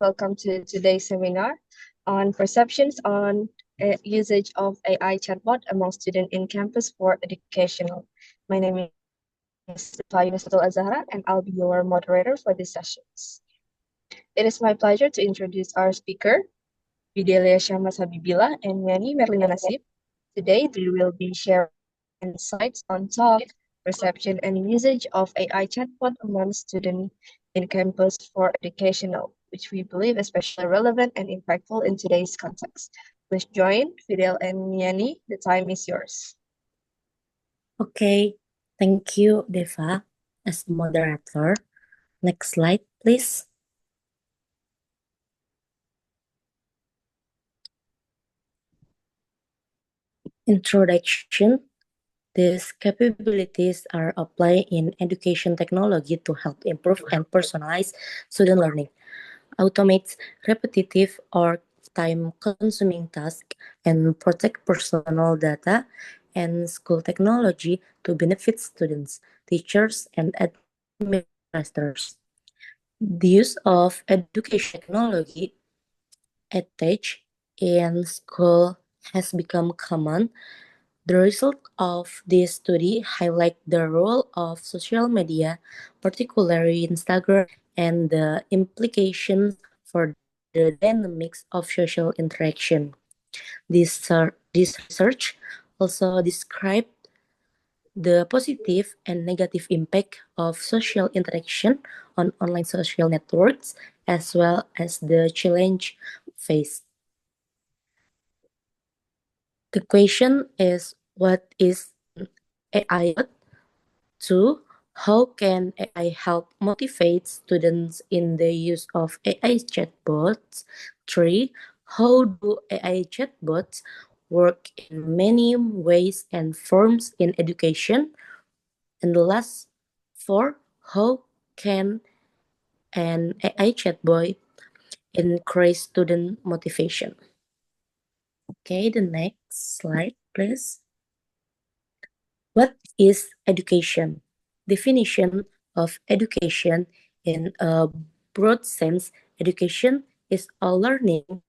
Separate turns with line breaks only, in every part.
Welcome to today's seminar on perceptions on usage of AI chatbot among students in campus for educational. My name is Fayunatul Azahra, and I'll be your moderator for these sessions. It is my pleasure to introduce our speaker, Videlia Shamas Habibila and Yani Merlina Nasib. Today, they will be sharing insights on talk, perception, and usage of AI chatbot among students in campus for educational, which we believe especially relevant and impactful in today's context. Please join Fidel and Yani. The time is yours.
Okay, thank you, Deva, as moderator. Next slide, please. Introduction. These capabilities are applied in education technology to help improve and personalize student learning, automate repetitive or time-consuming tasks, and protect personal data and school technology to benefit students, teachers, and administrators. The use of education technology EdTech in school has become common. The result of this study highlight the role of social media, particularly Instagram, and the implications for the dynamics of social interaction. This research also described the positive and negative impact of social interaction on online social networks, as well as the challenge faced. The question is, what is AI? 2. How can AI help motivate students in the use of AI chatbots? 3. How do AI chatbots work in many ways and forms in education? And the last 4. How can an AI chatbot increase student motivation? Okay, the next slide, please. What is education? Definition of education in a broad sense, education is a learning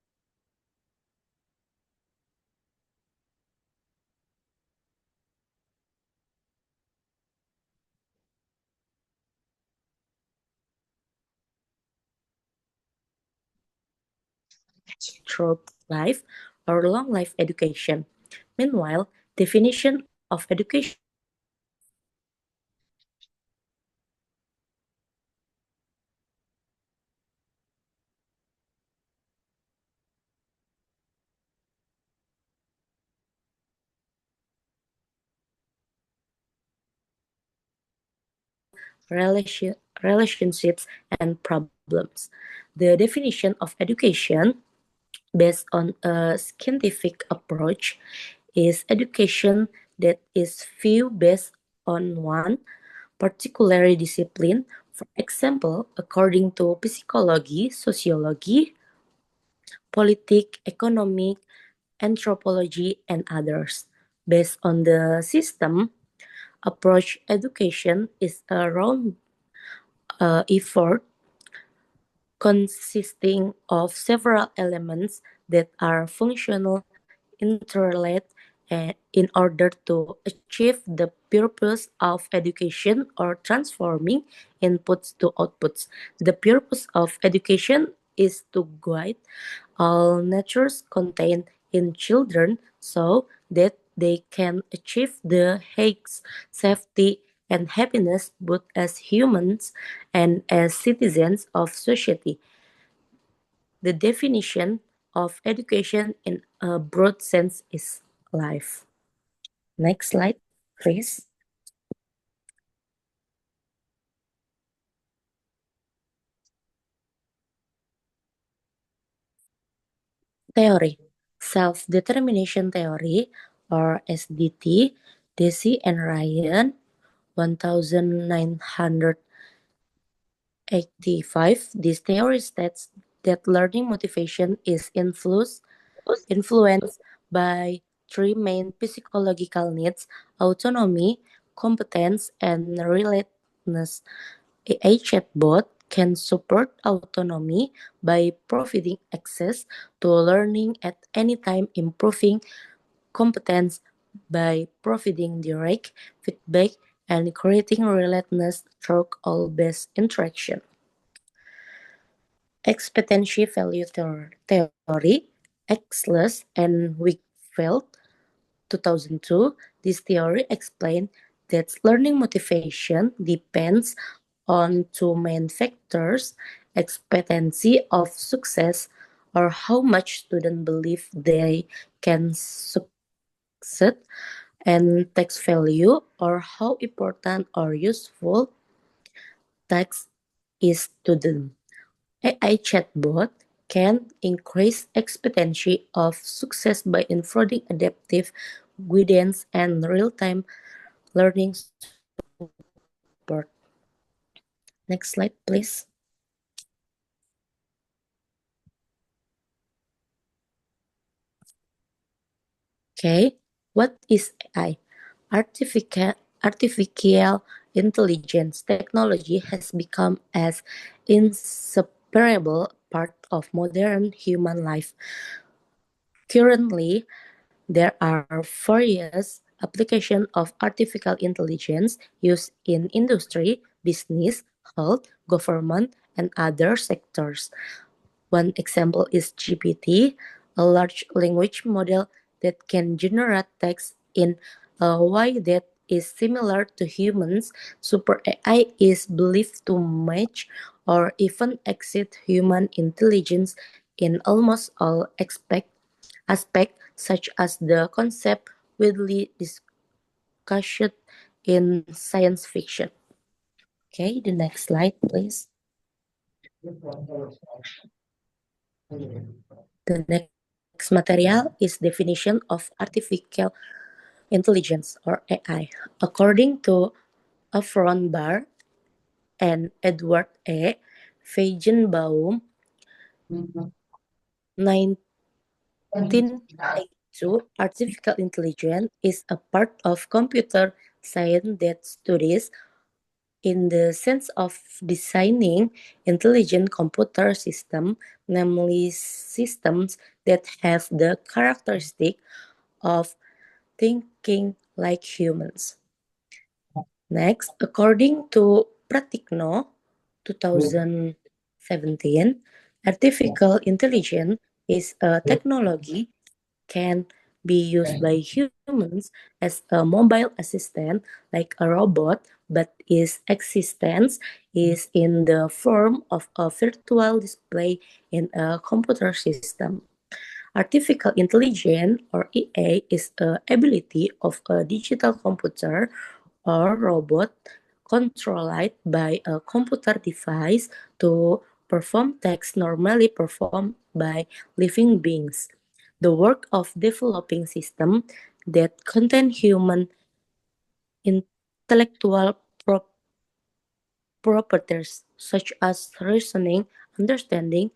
through life or long life education. Meanwhile, definition of education relationships and problems. The definition of education based on a scientific approach is education that is viewed based on one particular discipline. For example, according to psychology, sociology, politics, economic, anthropology, and others. Based on the system approach, education is a round effort consisting of several elements that are functional, interrelated, in order to achieve the purpose of education or transforming inputs to outputs. The purpose of education is to guide all natures contained in children so that they can achieve the highest safety and happiness both as humans and as citizens of society. The definition of education in a broad sense is life. Next slide, please. Theory. Self-determination theory, or SDT, Deci and Ryan, 1985. This theory states that learning motivation is influenced by three main psychological needs: autonomy, competence, and relatedness. A chatbot can support autonomy by providing access to learning at any time, improving competence by providing direct feedback and creating relentless through all-based interaction. Expectancy value theory, Exler and Wakefield, 2002, this theory explained that learning motivation depends on two main factors: expectancy of success, or how much students believe they can succeed, and text value, or how important or useful text is to them. AI chatbot can increase expectancy of success by providing adaptive guidance and real-time learning support. Next slide, please. Okay, what is AI? Artificial intelligence technology has become as inseparable part of modern human life. Currently, there are various applications of artificial intelligence used in industry, business, health, government, and other sectors. One example is GPT, a large language model that can generate text in a way that is similar to humans. Super AI is believed to match or even exceed human intelligence in almost all aspects, such as the concept widely discussed in science fiction. Okay, the next slide, please. The next material is definition of artificial intelligence or AI. According to Afron and Edward A. Feigenbaum, 1992, artificial intelligence is a part of computer science that studies in the sense of designing intelligent computer systems, namely systems that have the characteristic of thinking like humans. Next, according to Pratikno, 2017, artificial intelligence is a technology can be used by humans as a mobile assistant like a robot, but its existence is in the form of a virtual display in a computer system. Artificial intelligence or EA is a ability of a digital computer or robot controlled by a computer device to perform tasks normally performed by living beings. The work of developing systems that contain human intellectual properties such as reasoning, understanding,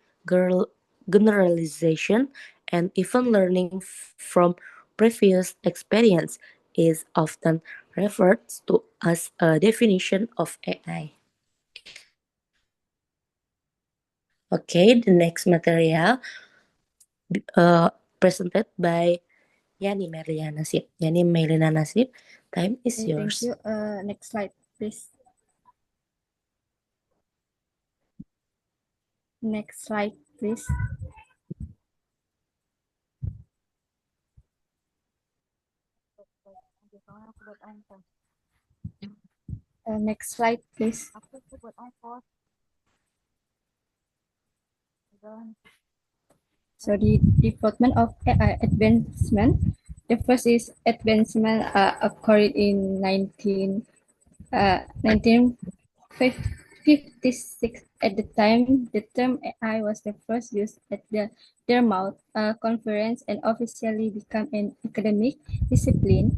generalization, and even learning from previous experience is often referred to as a definition of AI. Okay, the next material presented by Yani Merliana Nasib. Yani Merliana Nasib, time is
Okay,
yours.
thank you. Next slide, please. Next slide, please. Next slide, please. So the development of AI advancement. The first is advancement occurred in 1956. At the time, the term AI was the first used at the Dartmouth conference and officially became an academic discipline.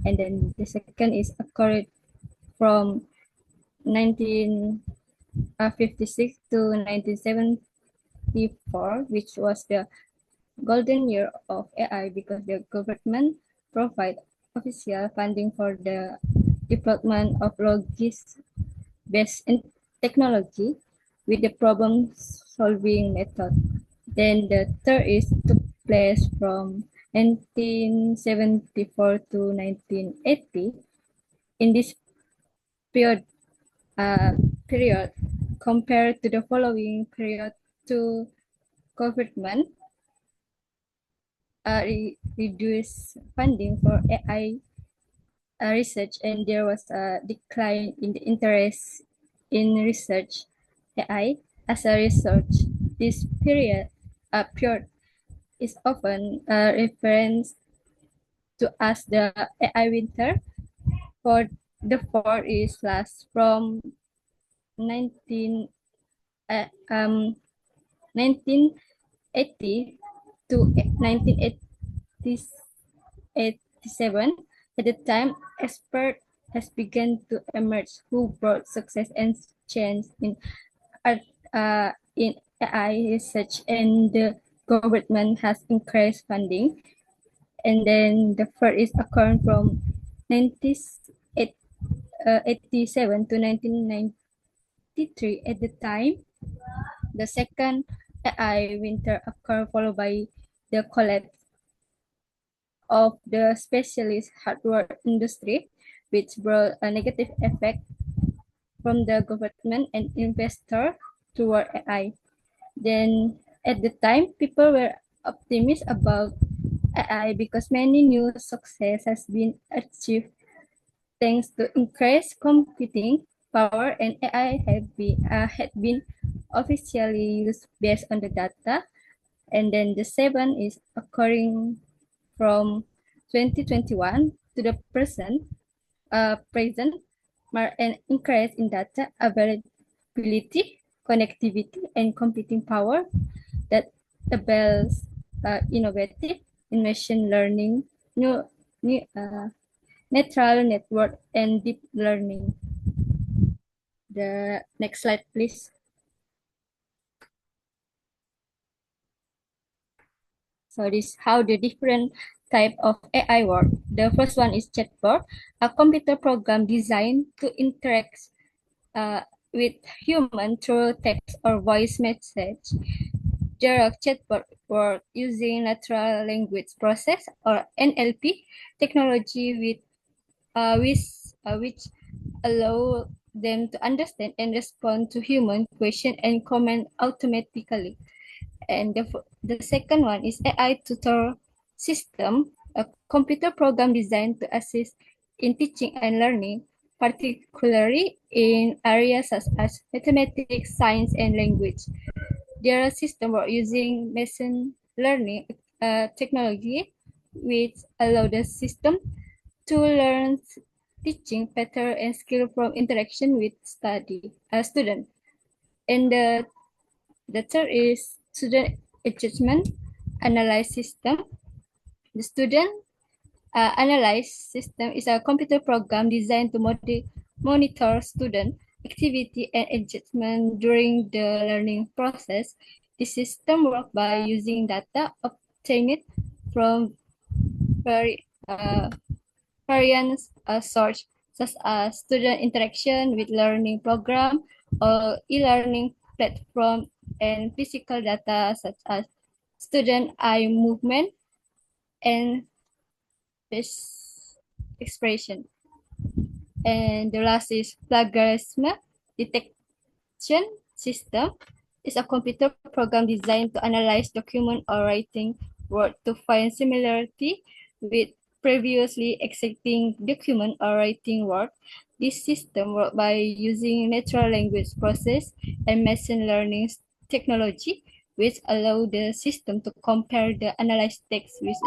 And then the second is occurred from 1956 to 1974, which was the golden year of AI because the government provided official funding for the development of logis-based technology, with the problem solving method. Then the third is took place from 1974 to 1980. In this period, period compared to the following period to government reduced funding for AI research, and there was a decline in the interest in research AI as a research. This period is often referenced to as the AI winter. For the four is last from 19, 1980 to 1987. At the time, experts has begun to emerge who brought success and change in AI research, and the government has increased funding. And then the first is occurring from 1987 to 1993. At the time, the second AI winter occurred, followed by the collapse of the specialist hardware industry, which brought a negative effect from the government and investor toward AI. Then at the time, people were optimistic about AI because many new success has been achieved thanks to increased computing power, and AI had been officially used based on the data. And then the seven is occurring from 2021 to the present, an increase in data availability, connectivity, and computing power that enables innovative in machine learning, neural network, and deep learning. The next slide, please. So this is how the different type of AI work. The first one is chatbot, a computer program designed to interact with human through text or voice message. There chatbot work using natural language process or NLP technology which allow them to understand and respond to human question and comment automatically. And the second one is AI tutor system, a computer program designed to assist in teaching and learning, particularly in areas such as mathematics, science, and language. Their system work using machine learning technology, which allow the system to learn teaching pattern and skill from interaction with student. And the third is student engagement analyze system. The student analyze system is a computer program designed to monitor student activity and engagement during the learning process. The system works by using data obtained from various sources, such as student interaction with learning program or e-learning platform, and physical data such as student eye movement and face expression. And the last is plagiarism detection system. Is a computer program designed to analyze document or writing work to find similarity with previously existing document or writing work. This system works by using natural language process and machine learning technology, which allow the system to compare the analyzed text with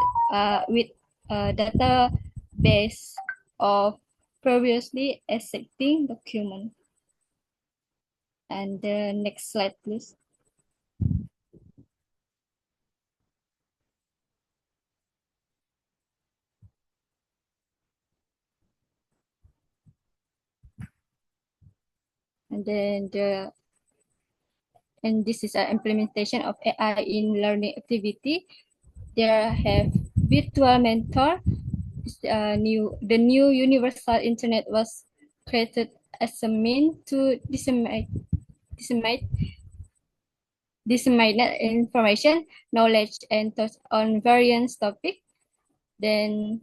database of previously existing document. And the next slide, please. And then this is an implementation of AI in learning activity. There have virtual mentor. The new universal internet was created as a means to disseminate disseminate information, knowledge, and thoughts on various topics. Then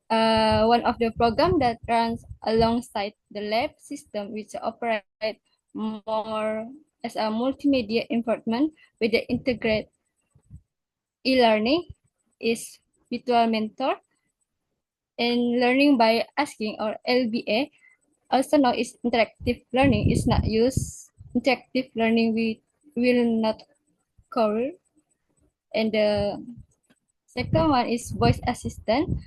one of the program that runs alongside the lab system, which operate more as a multimedia environment with the integrate e-learning, is Virtual Mentor. And learning by asking, or LBA, also known as interactive learning, is not used. Interactive learning will not cover. And the second one is voice assistant.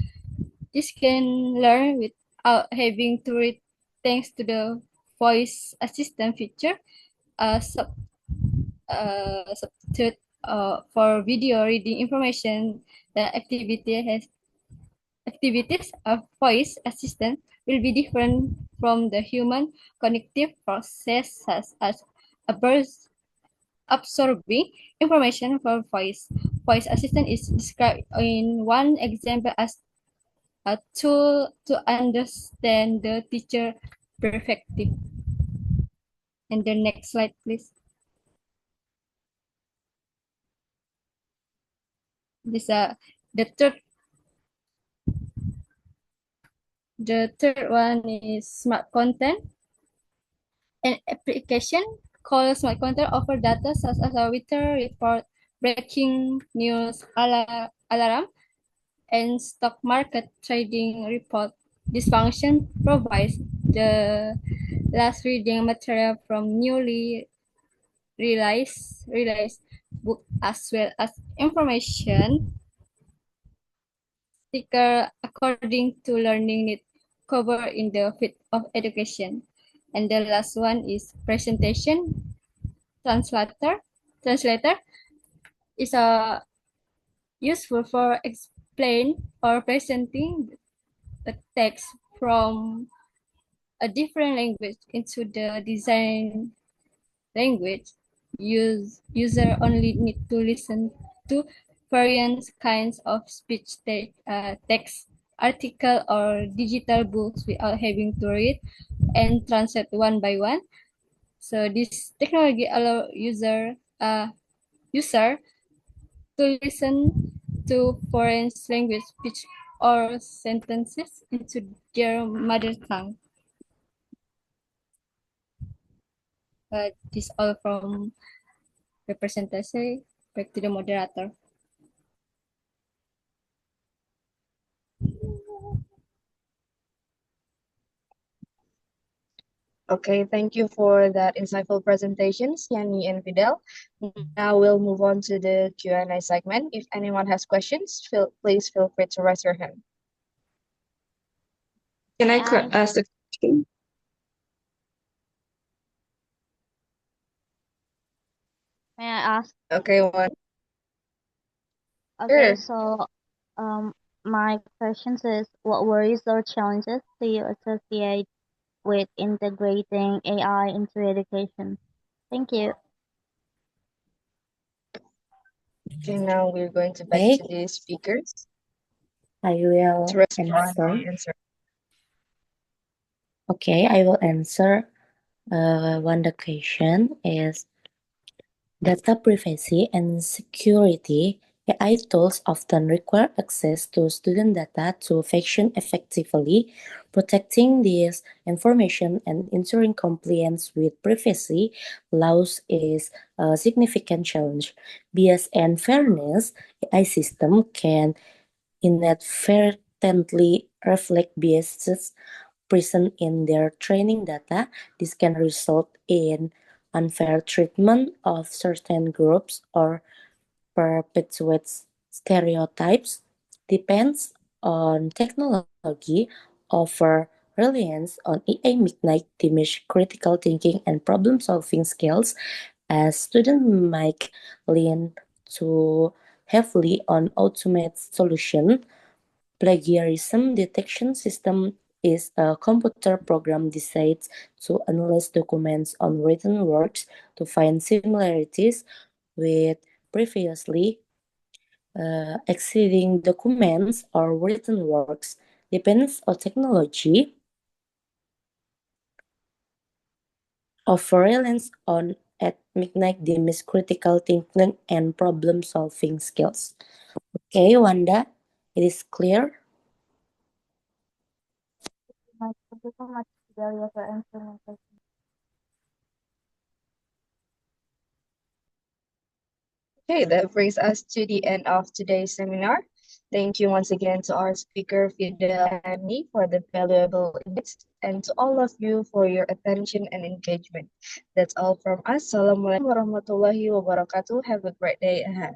This can learn without having to read, thanks to the voice assistant feature. Substitute for video reading information. The activities of voice assistant will be different from the human cognitive process, such as absorbing information for voice. Voice assistant is described in one example as a tool to understand the teacher perspective. And the next slide, please. This the third one is smart content. An application called smart content offer data such as a weather report, breaking news alarm, and stock market trading report. This function provides the last reading material from newly released book, as well as information sticker according to learning need covered in the field of education. And the last one is presentation translator. Translator is useful for explain or presenting a text from a different language into the design language. User only need to listen to various kinds of speech text, article, or digital books without having to read and translate one by one. So this technology allow user to listen to foreign language speech or sentences into their mother tongue. This all from representation. Back to the moderator.
Okay, thank you for that insightful presentations, Yani and Fidel. Now we'll move on to the Q&A segment. If anyone has questions, please feel free to raise your hand.
Can I ask the question?
May I ask?
Okay, one.
Okay,
Sure.
so my questions is, what worries or challenges do you associate with integrating AI into education? Thank you.
Okay, now we're going to back
Okay.
to the speakers
I will
to respond
answer.
and answer.
Okay, I will answer. One the question is data privacy and security. AI tools often require access to student data to function effectively. Protecting this information and ensuring compliance with privacy laws is a significant challenge. Bias and fairness, AI system can inadvertently reflect biases present in their training data. This can result in unfair treatment of certain groups or perpetuates stereotypes. Depends on technology. Over reliance on AI might diminish critical thinking and problem solving skills, as students might lean too heavily on automated solution. Plagiarism detection system is a computer program designed to analyze documents on written works to find similarities with previously existing documents or written works. Depends on technology. of reliance on at midnight demands critical thinking and problem-solving skills. Okay, Wanda, it is clear?
Thank you so much, Delia, for answering my question.
Okay, that brings us to the end of today's seminar. Thank you once again to our speaker, Fidel and me, for the valuable insights, and to all of you for your attention and engagement. That's all from us. Assalamualaikum warahmatullahi wabarakatuh. Have a great day ahead.